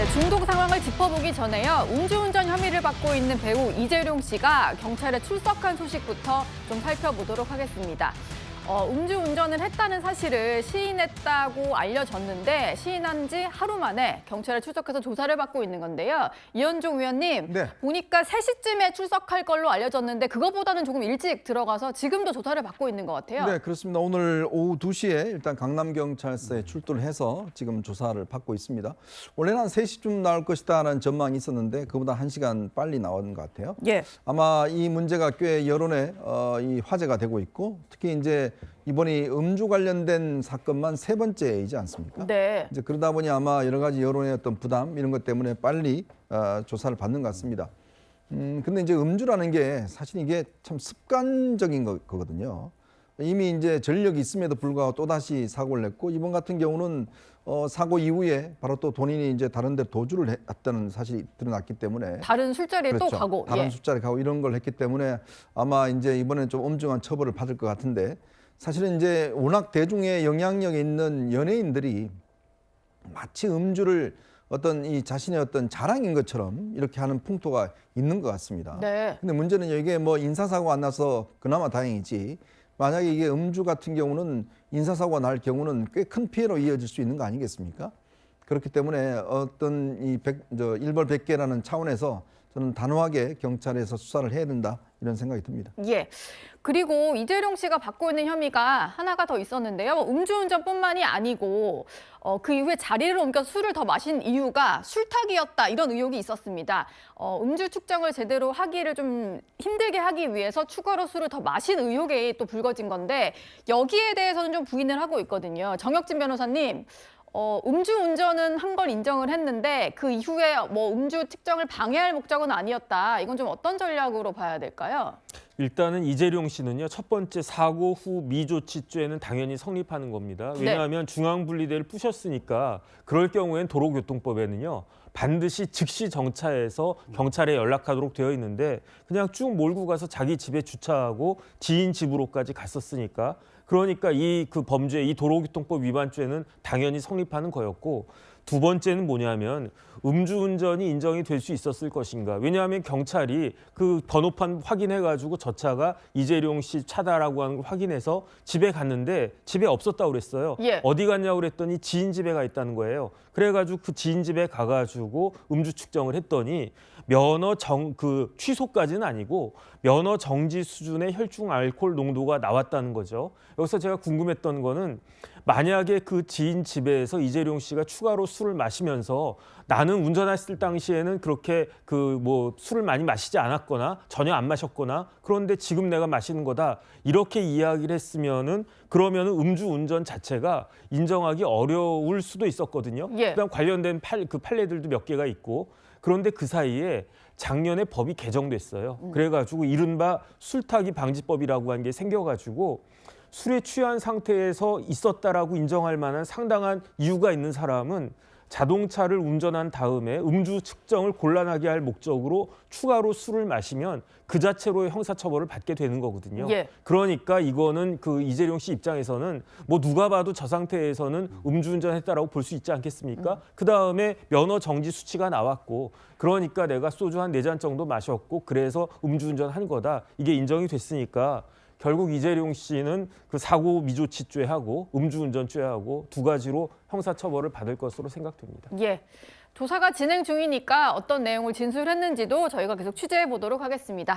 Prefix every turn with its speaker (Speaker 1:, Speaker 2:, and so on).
Speaker 1: 네, 중독 상황을 짚어보기 전에요. 음주운전 혐의를 받고 있는 배우 이재룡 씨가 경찰에 출석한 소식부터 좀 살펴보도록 하겠습니다. 음주운전을 했다는 사실을 시인했다고 알려졌는데 시인한 지 하루 만에 경찰에 출석해서 조사를 받고 있는 건데요. 이현종 위원님,
Speaker 2: 네.
Speaker 1: 보니까 3시쯤에 출석할 걸로 알려졌는데 그거보다는 조금 일찍 들어가서 지금도 조사를 받고 있는 것 같아요.
Speaker 2: 네, 그렇습니다. 오늘 오후 2시에 일단 강남경찰서에 출두를 해서 지금 조사를 받고 있습니다. 원래는 한 3시쯤 나올 것이다라는 전망이 있었는데 그보다 1시간 빨리 나온 것 같아요.
Speaker 1: 예.
Speaker 2: 아마 이 문제가 꽤 여론에 이 화제가 되고 있고 특히 이제 이번이 음주 관련된 사건만 3번째이지 않습니까?
Speaker 1: 네.
Speaker 2: 이제 그러다 보니 아마 여러 가지 여론의 어떤 부담 이런 것 때문에 빨리 조사를 받는 것 같습니다. 근데 이제 음주라는 게 사실 이게 참 습관적인 거거든요. 이미 이제 전력이 있음에도 불구하고 또다시 사고를 냈고 이번 같은 경우는 사고 이후에 바로 또 본인이 이제 다른 데 도주를 했다는 사실이 드러났기 때문에
Speaker 1: 다른 술자리에
Speaker 2: 그렇죠.
Speaker 1: 또 가고.
Speaker 2: 다른
Speaker 1: 예.
Speaker 2: 술자리 가고 이런 걸 했기 때문에 아마 이제 이번에 좀 엄중한 처벌을 받을 것 같은데 사실은 이제 워낙 대중의 영향력이 있는 연예인들이 마치 음주를 어떤 이 자신의 어떤 자랑인 것처럼 이렇게 하는 풍토가 있는 것 같습니다.
Speaker 1: 네.
Speaker 2: 근데 문제는 이게 뭐 인사사고가 안 나서 그나마 다행이지 만약에 이게 음주 같은 경우는 인사사고가 날 경우는 꽤 큰 피해로 이어질 수 있는 거 아니겠습니까? 그렇기 때문에 어떤 이 일벌백계라는 차원에서 저는 단호하게 경찰에서 수사를 해야 된다 이런 생각이 듭니다.
Speaker 1: 예. 그리고 이재룡 씨가 받고 있는 혐의가 하나가 더 있었는데요. 음주운전뿐만이 아니고 그 이후에 자리를 옮겨 술을 더 마신 이유가 술타기였다 이런 의혹이 있었습니다. 음주 측정을 제대로 하기를 좀 힘들게 하기 위해서 추가로 술을 더 마신 의혹에 또 불거진 건데 여기에 대해서는 좀 부인을 하고 있거든요. 정혁진 변호사님. 음주운전은 한 걸 인정을 했는데 그 이후에 뭐 음주 측정을 방해할 목적은 아니었다. 이건 좀 어떤 전략으로 봐야 될까요?
Speaker 3: 일단은 이재룡 씨는요. 첫 번째 사고 후 미조치죄는 당연히 성립하는 겁니다. 왜냐하면 중앙분리대를 부셨으니까 그럴 경우엔 도로교통법에는요. 반드시 즉시 정차해서 경찰에 연락하도록 되어 있는데 그냥 쭉 몰고 가서 자기 집에 주차하고 지인 집으로까지 갔었으니까 그러니까 그 범죄, 이 도로교통법 위반죄는 당연히 성립하는 거였고 두 번째는 뭐냐면 음주운전이 인정이 될 수 있었을 것인가. 왜냐하면 경찰이 그 번호판 확인해가지고 저 차가 이재룡 씨 차다라고 하는 걸 확인해서 집에 갔는데 집에 없었다고 그랬어요.
Speaker 1: 예.
Speaker 3: 어디 갔냐고 그랬더니 지인 집에 가 있다는 거예요. 그래가지고 그 지인 집에 가가지고 음주 측정을 했더니 면허 취소까지는 아니고 면허 정지 수준의 혈중 알코올 농도가 나왔다는 거죠. 여기서 제가 궁금했던 거는 만약에 그 지인 집에서 이재룡 씨가 추가로 술을 마시면서 나는 운전했을 당시에는 그렇게 술을 많이 마시지 않았거나 전혀 안 마셨거나 그런데 지금 내가 마시는 거다 이렇게 이야기를 했으면은 그러면은 음주운전 자체가 인정하기 어려울 수도 있었거든요.
Speaker 1: 예.
Speaker 3: 그다음 관련된 판례들도 몇 개가 있고 그런데 그 사이에 작년에 법이 개정됐어요. 그래가지고 이른바 술타기 방지법이라고 한 게 생겨가지고 술에 취한 상태에서 있었다라고 인정할 만한 상당한 이유가 있는 사람은 자동차를 운전한 다음에 음주 측정을 곤란하게 할 목적으로 추가로 술을 마시면 그 자체로의 형사처벌을 받게 되는 거거든요.
Speaker 1: 예.
Speaker 3: 그러니까 이거는 그 이재룡 씨 입장에서는 뭐 누가 봐도 저 상태에서는 음주운전했다라고 볼 수 있지 않겠습니까? 그다음에 면허 정지 수치가 나왔고 그러니까 내가 소주 한 4잔 정도 마셨고 그래서 음주운전한 거다. 이게 인정이 됐으니까 결국 이재룡 씨는 그 사고 미조치죄하고 음주운전죄하고 두 가지로 형사처벌을 받을 것으로 생각됩니다.
Speaker 1: 예. 조사가 진행 중이니까 어떤 내용을 진술했는지도 저희가 계속 취재해 보도록 하겠습니다.